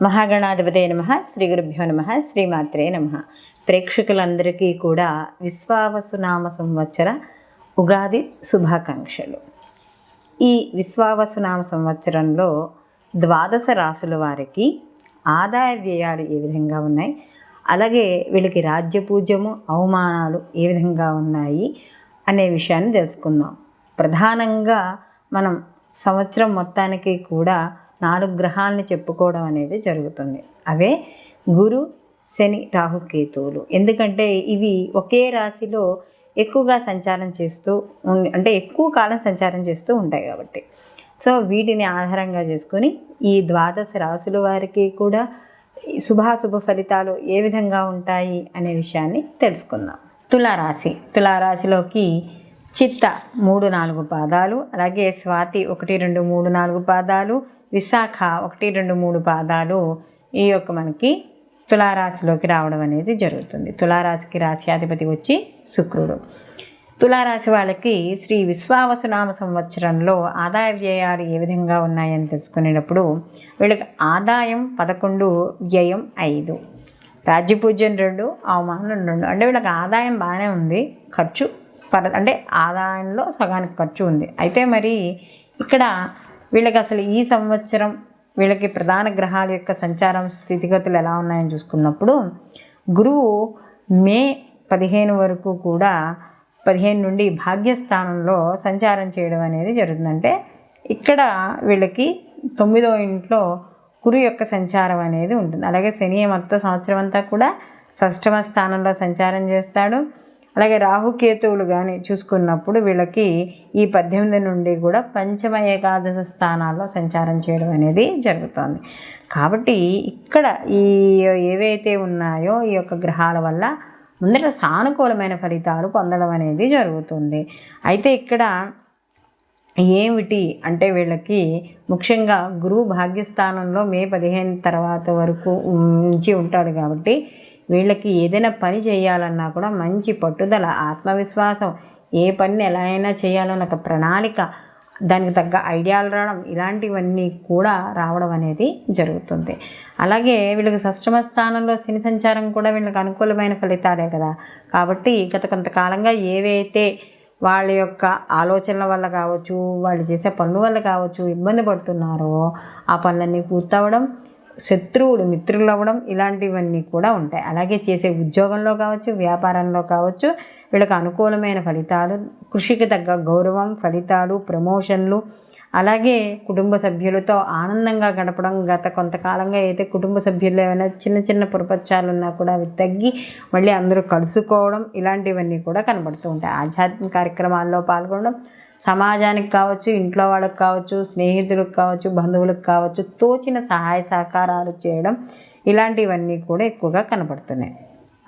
మహాగణాధిపతే నమః. శ్రీ గురుభ్యో నమః. శ్రీమాత్రే నమః. ప్రేక్షకులందరికీ కూడా విశ్వావసునామ సంవత్సర ఉగాది శుభాకాంక్షలు. ఈ విశ్వావసునామ సంవత్సరంలో 12 రాసుల వారికి ఆదాయ వ్యయాలు ఏ విధంగా ఉన్నాయి, అలాగే వీళ్ళకి రాజ్యపూజ్యము అవమానాలు ఏ విధంగా ఉన్నాయి అనే విషయాన్ని తెలుసుకుందాం. ప్రధానంగా మనం సంవత్సరం మొత్తానికి కూడా 4 గ్రహాలని చెప్పుకోవడం అనేది జరుగుతుంది. అవే గురు, శని, రాహు, కేతువులు. ఎందుకంటే ఇవి ఒకే రాశిలో ఎక్కువగా సంచారం చేస్తూ అంటే ఎక్కువ కాలం సంచారం చేస్తూ ఉంటాయి కాబట్టి, సో వీటిని ఆధారంగా చేసుకొని ఈ 12 రాశుల వారికి కూడా శుభాశుభ ఫలితాలు ఏ విధంగా ఉంటాయి అనే విషయాన్ని తెలుసుకుందాం. తులారాశిలోకి చిత్త 3-4 పాదాలు, అలాగే స్వాతి 1-2-3-4 పాదాలు, విశాఖ 1-2-3 పాదాలు ఈ యొక్క మనకి తులారాశిలోకి రావడం అనేది జరుగుతుంది. తులారాశికి రాశ్యాధిపతి వచ్చి శుక్రుడు. తులారాశి వాళ్ళకి శ్రీ విశ్వావసునామ సంవత్సరంలో ఆదాయ వ్యయాలు ఏ విధంగా ఉన్నాయని తెలుసుకునేటప్పుడు వీళ్ళకి ఆదాయం 11, వ్యయం 5, రాజ్యపూజ్యం 2, అవమానం 2. అంటే వీళ్ళకి ఆదాయం బాగానే ఉంది, ఖర్చు అంటే ఆదాయంలో సగానికి ఖర్చు ఉంది. అయితే మరి ఇక్కడ వీళ్ళకి అసలు ఈ సంవత్సరం వీళ్ళకి ప్రధాన గ్రహాల యొక్క సంచారం స్థితిగతులు ఎలా ఉన్నాయని చూసుకున్నప్పుడు గురువు మే 15 వరకు కూడా 15 నుండి భాగ్యస్థానంలో సంచారం చేయడం అనేది జరుగుతుందంటే ఇక్కడ వీళ్ళకి 9వ ఇంట్లో గురు యొక్క సంచారం అనేది ఉంటుంది. అలాగే శని మొత్తం సంవత్సరం అంతా కూడా 6వ స్థానంలో సంచారం చేస్తాడు. అలాగే రాహుకేతువులు కానీ చూసుకున్నప్పుడు వీళ్ళకి ఈ 18 నుండి కూడా పంచమ ఏకాదశ స్థానాల్లో సంచారం చేయడం అనేది జరుగుతుంది. కాబట్టి ఇక్కడ ఈ ఏవైతే ఉన్నాయో ఈ యొక్క గ్రహాల వల్ల ముందర సానుకూలమైన ఫలితాలు పొందడం అనేది జరుగుతుంది. అయితే ఇక్కడ ఏమిటి అంటే వీళ్ళకి ముఖ్యంగా గురువు భాగ్యస్థానంలో మే 15 తర్వాత వరకు నుంచి ఉంటాడు కాబట్టి వీళ్ళకి ఏదైనా పని చేయాలన్నా కూడా మంచి పట్టుదల, ఆత్మవిశ్వాసం, ఏ పనిని ఎలా అయినా చేయాలన్న ఒక ప్రణాళిక, దానికి తగ్గ ఐడియాలు రావడం, ఇలాంటివన్నీ కూడా రావడం అనేది జరుగుతుంది. అలాగే వీళ్ళకి 6వ స్థానంలో శని సంచారం కూడా వీళ్ళకి అనుకూలమైన ఫలితాలే కదా. కాబట్టి గత కొంతకాలంగా ఏవైతే వాళ్ళ యొక్క ఆలోచనల వల్ల కావచ్చు, వాళ్ళు చేసే పనుల వల్ల కావచ్చు ఇబ్బంది పడుతున్నారో ఆ పనులన్నీ పూర్తవడం, శత్రువులు మిత్రులు అవ్వడం, ఇలాంటివన్నీ కూడా ఉంటాయి. అలాగే చేసే ఉద్యోగంలో కావచ్చు, వ్యాపారంలో కావచ్చు వీళ్ళకి అనుకూలమైన ఫలితాలు, కృషికి తగ్గ గౌరవం, ఫలితాలు, ప్రమోషన్లు, అలాగే కుటుంబ సభ్యులతో ఆనందంగా గడపడం. గత కొంతకాలంగా అయితే కుటుంబ సభ్యుల్లో ఏమైనా చిన్న చిన్న పొరపచ్చాలు ఉన్నా కూడా అవి తగ్గి మళ్ళీ అందరూ కలుసుకోవడం, ఇలాంటివన్నీ కూడా కనబడుతూ ఉంటాయి. ఆధ్యాత్మిక కార్యక్రమాల్లో పాల్గొనడం, సమాజానికి కావచ్చు, ఇంట్లో వాళ్ళకి కావచ్చు, స్నేహితులకు కావచ్చు, బంధువులకు కావచ్చు తోచిన సహాయ సహకారాలు చేయడం, ఇలాంటివన్నీ కూడా ఎక్కువగా కనపడుతున్నాయి.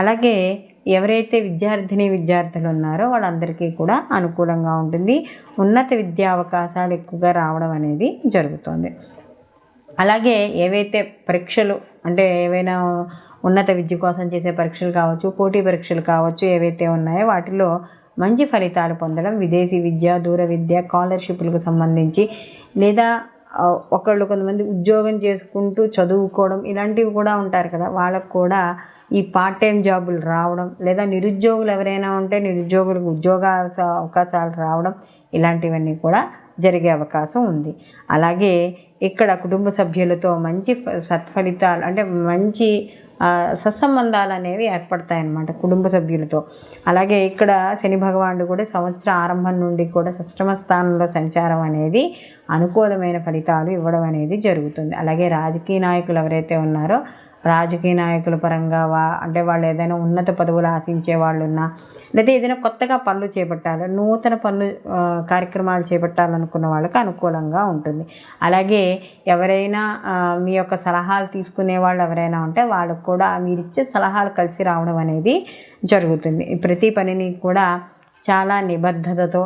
అలాగే ఎవరైతే విద్యార్థులు ఉన్నారో వాళ్ళందరికీ కూడా అనుకూలంగా ఉంటుంది. ఉన్నత విద్యా అవకాశాలు ఎక్కువగా రావడం అనేది జరుగుతుంది. అలాగే ఏవైతే పరీక్షలు అంటే ఏవైనా ఉన్నత విద్య కోసం చేసే పరీక్షలు కావచ్చు, పోటీ పరీక్షలు కావచ్చు ఏవైతే ఉన్నాయో వాటిలో మంచి ఫలితాలు పొందడం, విదేశీ విద్య, దూర విద్య, స్కాలర్షిప్లకు సంబంధించి, లేదా కొంతమంది ఉద్యోగం చేసుకుంటూ చదువుకోవడం, ఇలాంటివి కూడా ఉంటారు కదా, వాళ్ళకు కూడా ఈ పార్ట్ టైం జాబులు రావడం, లేదా నిరుద్యోగులు ఎవరైనా ఉంటే నిరుద్యోగులకు ఉద్యోగ అవకాశాలు రావడం, ఇలాంటివన్నీ కూడా జరిగే అవకాశం ఉంది. అలాగే ఇక్కడ కుటుంబ సభ్యులతో మంచి సత్ఫలితాలు అంటే మంచి సత్సంబంధాలు అనేవి ఏర్పడతాయన్నమాట కుటుంబ సభ్యులతో. అలాగే ఇక్కడ శని భగవానుడు కూడా సంవత్సర ఆరంభం నుండి కూడా 6వ స్థానంలో సంచారం అనేది అనుకూలమైన ఫలితాలు ఇవ్వడం అనేది జరుగుతుంది. అలాగే రాజకీయ నాయకులు ఎవరైతే ఉన్నారో రాజకీయ నాయకుల పరంగా అంటే వాళ్ళు ఏదైనా ఉన్నత పదవులు ఆశించే వాళ్ళు ఉన్నా, లేదా ఏదైనా కొత్తగా పనులు చేపట్టాలి, నూతన పనులు కార్యక్రమాలు చేపట్టాలనుకున్న వాళ్ళకి అనుకూలంగా ఉంటుంది. అలాగే ఎవరైనా మీ యొక్క సలహాలు తీసుకునే వాళ్ళు ఎవరైనా ఉంటే వాళ్ళకు కూడా మీరిచ్చే సలహాలు కలిసి రావడం అనేది జరుగుతుంది. ప్రతి పనిని కూడా చాలా నిబద్ధతతో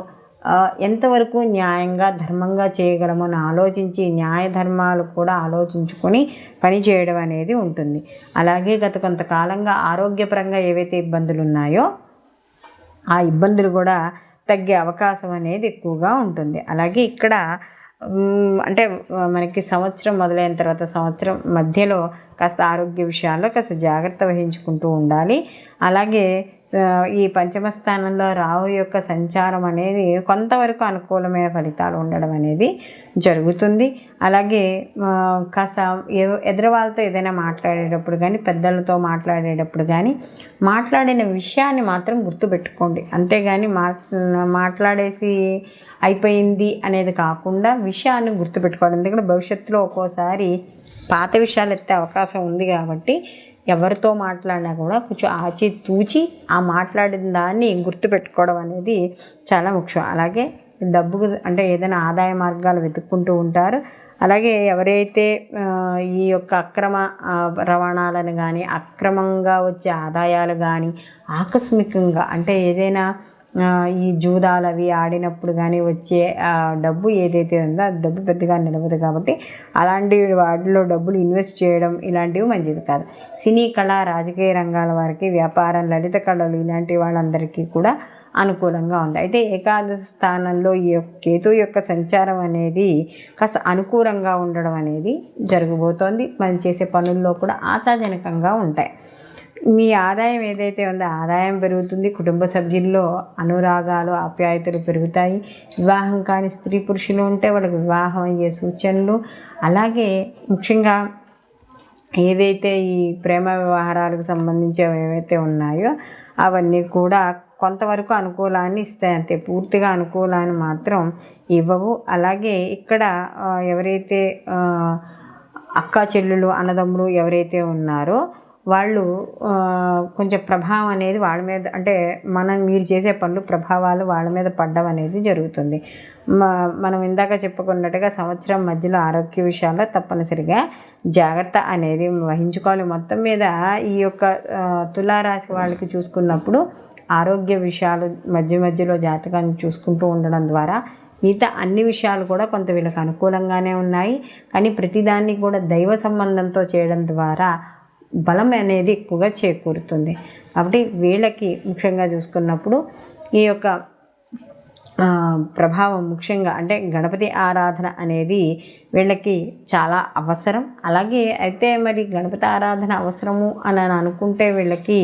ఎంతవరకు న్యాయంగా ధర్మంగా చేయగలమో అని ఆలోచించి న్యాయ ధర్మాలు కూడా ఆలోచించుకొని పని చేయడం అనేది ఉంటుంది. అలాగే గత కొంతకాలంగా ఆరోగ్యపరంగా ఏవైతే ఇబ్బందులు ఉన్నాయో ఆ ఇబ్బందులు కూడా తగ్గే అవకాశం అనేది ఎక్కువగా ఉంటుంది. అలాగే ఇక్కడ అంటే మనకి సంవత్సరం మొదలైన తర్వాత సంవత్సరం మధ్యలో కాస్త ఆరోగ్య విషయాల్లో కాస్త జాగ్రత్త వహించుకుంటూ ఉండాలి. అలాగే ఈ పంచమ స్థానంలో రాహు యొక్క సంచారం అనేది కొంతవరకు అనుకూలమైన ఫలితాలు ఉండడం అనేది జరుగుతుంది. అలాగే కాస్త ఎదురు వాళ్ళతో ఏదైనా మాట్లాడేటప్పుడు కానీ, పెద్దలతో మాట్లాడేటప్పుడు కానీ మాట్లాడిన విషయాన్ని మాత్రం గుర్తుపెట్టుకోండి. అంతేగాని మాట్లాడేసి అయిపోయింది అనేది కాకుండా విషయాన్ని గుర్తుపెట్టుకోవాలి. ఎందుకంటే భవిష్యత్తులో ఒక్కోసారి పాత విషయాలు ఎత్తే అవకాశం ఉంది కాబట్టి ఎవరితో మాట్లాడినా కూడా కొంచెం ఆచితూచి ఆ మాట్లాడిన దాన్ని గుర్తుపెట్టుకోవడం అనేది చాలా ముఖ్యం. అలాగే డబ్బుకు అంటే ఏదైనా ఆదాయ మార్గాలు వెతుక్కుంటూ ఉంటారు. అలాగే ఎవరైతే ఈ యొక్క అక్రమ రవాణాలను కానీ, అక్రమంగా వచ్చే ఆదాయాలు కానీ, ఆకస్మికంగా అంటే ఏదైనా ఈ జూదాలు అవి ఆడినప్పుడు కానీ వచ్చే డబ్బు ఏదైతే ఉందో ఆ డబ్బు పెద్దగా నిలవదు కాబట్టి అలాంటి వాటిలో డబ్బులు ఇన్వెస్ట్ చేయడం ఇలాంటివి మంచిది కాదు. సినీ కళ, రాజకీయ రంగాల వారికి, వ్యాపారం, లలిత కళలు ఇలాంటి వాళ్ళందరికీ కూడా అనుకూలంగా ఉంది. అయితే ఏకాదశ స్థానంలో ఈ కేతు యొక్క సంచారం అనేది కాస్త అనుకూలంగా ఉండడం అనేది జరగబోతోంది. మనం చేసే పనుల్లో కూడా ఆశాజనకంగా ఉంటాయి. మీ ఆదాయం ఏదైతే ఉందో ఆదాయం పెరుగుతుంది. కుటుంబ సభ్యుల్లో అనురాగాలు, ఆప్యాయతలు పెరుగుతాయి. వివాహం కాని స్త్రీ పురుషులు ఉంటే వాళ్ళకి వివాహం అయ్యే సూచనలు, అలాగే ముఖ్యంగా ఏవైతే ఈ ప్రేమ వ్యవహారాలకు సంబంధించి ఏవైతే ఉన్నాయో అవన్నీ కూడా కొంతవరకు అనుకూలాన్ని ఇస్తాయి. అంతే, పూర్తిగా అనుకూలాన్ని మాత్రం ఇవ్వవు. అలాగే ఇక్కడ ఎవరైతే అక్కా చెల్లెలు, అన్నదమ్ములు ఎవరైతే ఉన్నారో వాళ్ళు కొంచెం ప్రభావం అనేది వాళ్ళ మీద, అంటే మీరు చేసే పనులు ప్రభావాలు వాళ్ళ మీద పడడం అనేది జరుగుతుంది. మనం ఇందాక చెప్పుకున్నట్టుగా సంవత్సరం మధ్యలో ఆరోగ్య విషయాల్లో తప్పనిసరిగా జాగ్రత్త అనేది వహించుకోవాలి. మొత్తం మీద ఈ యొక్క తులారాశి వాళ్ళకి చూసుకున్నప్పుడు ఆరోగ్య విషయాలు మధ్యలో జాతకాన్ని చూసుకుంటూ ఉండడం ద్వారా మిగతా అన్ని విషయాలు కూడా కొంత వీళ్ళకి అనుకూలంగానే ఉన్నాయి. కానీ ప్రతిదాన్ని కూడా దైవ సంబంధంతో చేయడం ద్వారా బలం అనేది ఎక్కువగా చేకూరుతుంది. కాబట్టి వీళ్ళకి ముఖ్యంగా చూసుకున్నప్పుడు ఈ యొక్క ప్రభావం ముఖ్యంగా అంటే గణపతి ఆరాధన అనేది వీళ్ళకి చాలా అవసరం. అలాగే అయితే మరి గణపతి ఆరాధన అవసరము అని అనుకుంటే వీళ్ళకి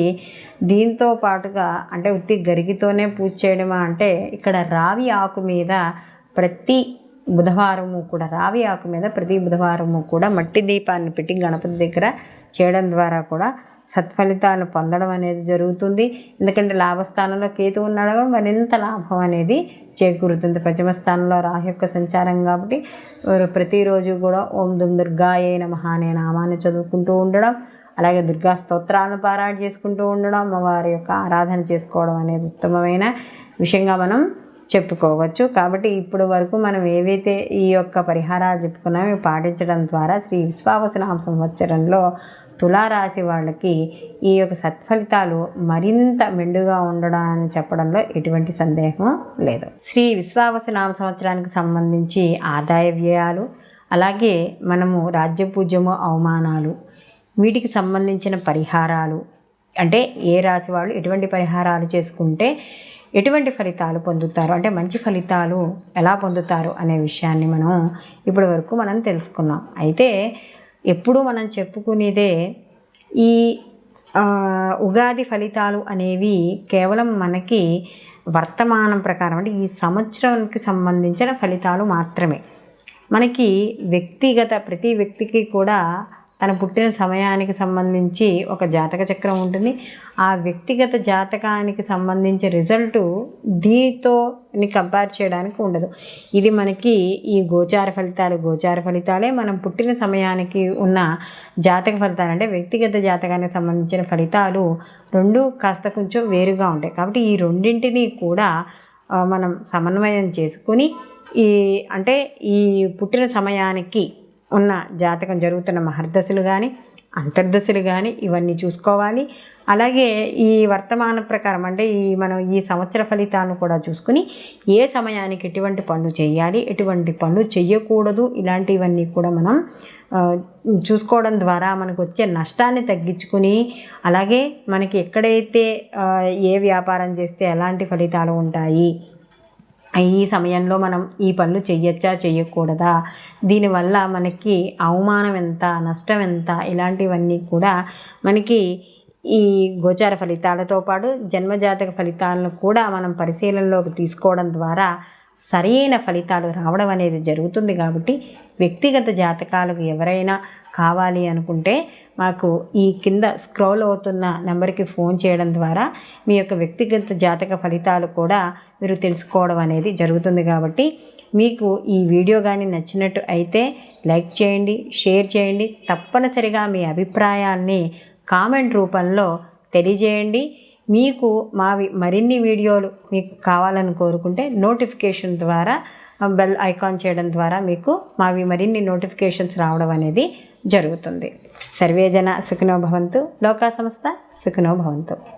దీంతో పాటుగా అంటే ఉత్తి గరిగితోనే పూజ చేయడమా అంటే ఇక్కడ రావి ఆకు మీద ప్రతి బుధవారము కూడా మట్టి దీపాన్ని పెట్టి గణపతి దగ్గర చేయడం ద్వారా కూడా సత్ఫలితాలు పొందడం అనేది జరుగుతుంది. ఎందుకంటే లాభస్థానంలో కేతు ఉన్నాడు కూడా మరింత లాభం అనేది చేకూరుతుంది. పంచమ స్థానంలో రాహు యొక్క సంచారం కాబట్టి ప్రతిరోజు కూడా ఓం దుర్గాయే నమః అనే నామాన్ని చదువుకుంటూ ఉండడం, అలాగే దుర్గా స్తోత్రాలను పారాయణ చేసుకుంటూ ఉండడం, అమ్మవారి యొక్క ఆరాధన చేసుకోవడం అనేది ఉత్తమమైన విషయంగా మనం చెప్పుకోవచ్చు. కాబట్టి ఇప్పుడు వరకు మనం ఏవైతే ఈ యొక్క పరిహారాలు చెప్పుకున్నామో పాటించడం ద్వారా శ్రీ విశ్వావసునామ సంవత్సరంలో తులారాశి వాళ్ళకి ఈ యొక్క సత్ఫలితాలు మరింత మెండుగా ఉండడాన్ని చెప్పడంలో ఎటువంటి సందేహం లేదు. శ్రీ విశ్వావసునామ సంవత్సరానికి సంబంధించి ఆదాయ వ్యయాలు, అలాగే మనము రాజ్యపూజ్యము, అవమానాలు, వీటికి సంబంధించిన పరిహారాలు, అంటే ఏ రాశి వాళ్ళు ఎటువంటి పరిహారాలు చేసుకుంటే ఎటువంటి ఫలితాలు పొందుతారు, అంటే మంచి ఫలితాలు ఎలా పొందుతారు అనే విషయాన్ని ఇప్పటి వరకు మనం తెలుసుకున్నాం. అయితే ఎప్పుడూ మనం చెప్పుకునేదే ఈ ఉగాది ఫలితాలు అనేవి కేవలం మనకి వర్తమానం ప్రకారం అంటే ఈ సంవత్సరానికి సంబంధించిన ఫలితాలు మాత్రమే. మనకి ప్రతి వ్యక్తికి కూడా తన పుట్టిన సమయానికి సంబంధించి ఒక జాతక చక్రం ఉంటుంది. ఆ వ్యక్తిగత జాతకానికి సంబంధించి రిజల్టు దీంతో కంపేర్ చేయడానికి ఉండదు. ఇది మనకి ఈ గోచార ఫలితాలే మనం పుట్టిన సమయానికి ఉన్న జాతక ఫలితాలు, అంటే వ్యక్తిగత జాతకానికి సంబంధించిన ఫలితాలు రెండు కాస్త కొంచెం వేరుగా ఉంటాయి. కాబట్టి ఈ రెండింటినీ కూడా మనం సమన్వయం చేసుకుని ఈ పుట్టిన సమయానికి ఉన్న జాతకం జరుగుతున్న మహర్దశలు కానీ, అంతర్దశలు కానీ ఇవన్నీ చూసుకోవాలి. అలాగే ఈ వర్తమాన ప్రకారం అంటే మనం ఈ సంవత్సర ఫలితాలను కూడా చూసుకుని ఏ సమయానికి ఎటువంటి పనులు చేయాలి, ఎటువంటి పనులు చేయకూడదు, ఇలాంటివన్నీ కూడా మనం చూసుకోవడం ద్వారా మనకు వచ్చే నష్టాన్ని తగ్గించుకుని, అలాగే మనకి ఎక్కడైతే ఏ వ్యాపారం చేస్తే ఎలాంటి ఫలితాలు ఉంటాయి, ఈ సమయంలో మనం ఈ పనులు చెయ్యొచ్చా చెయ్యకూడదా, దీనివల్ల మనకి అవమానం ఎంత, నష్టం ఎంత, ఇలాంటివన్నీ కూడా మనకి ఈ గోచార ఫలితాలతో పాటు జన్మజాతక ఫలితాలను కూడా మనం పరిశీలనలోకి తీసుకోవడం ద్వారా సరైన ఫలితాలు రావడం అనేది జరుగుతుంది. కాబట్టి వ్యక్తిగత జాతకాలకు ఎవరైనా కావాలి అనుకుంటే మాకు ఈ కింద స్క్రోల్ అవుతున్న నెంబర్కి ఫోన్ చేయడం ద్వారా మీ యొక్క వ్యక్తిగత జాతక ఫలితాలు కూడా మీరు తెలుసుకోవడం అనేది జరుగుతుంది. కాబట్టి మీకు ఈ వీడియో కానీ నచ్చినట్టు అయితే లైక్ చేయండి, షేర్ చేయండి. తప్పనిసరిగా మీ అభిప్రాయాల్ని కామెంట్ రూపంలో తెలియజేయండి. మీకు మరిన్ని వీడియోలు మీకు కావాలని కోరుకుంటే నోటిఫికేషన్ ద్వారా బెల్ ఐకాన్ చేయడం ద్వారా మీకు మరిన్ని నోటిఫికేషన్స్ రావడం అనేది జరుగుతుంది. సర్వేజన సుఖినో భవంతు, లోకా సమస్త సుఖినో భవంతు.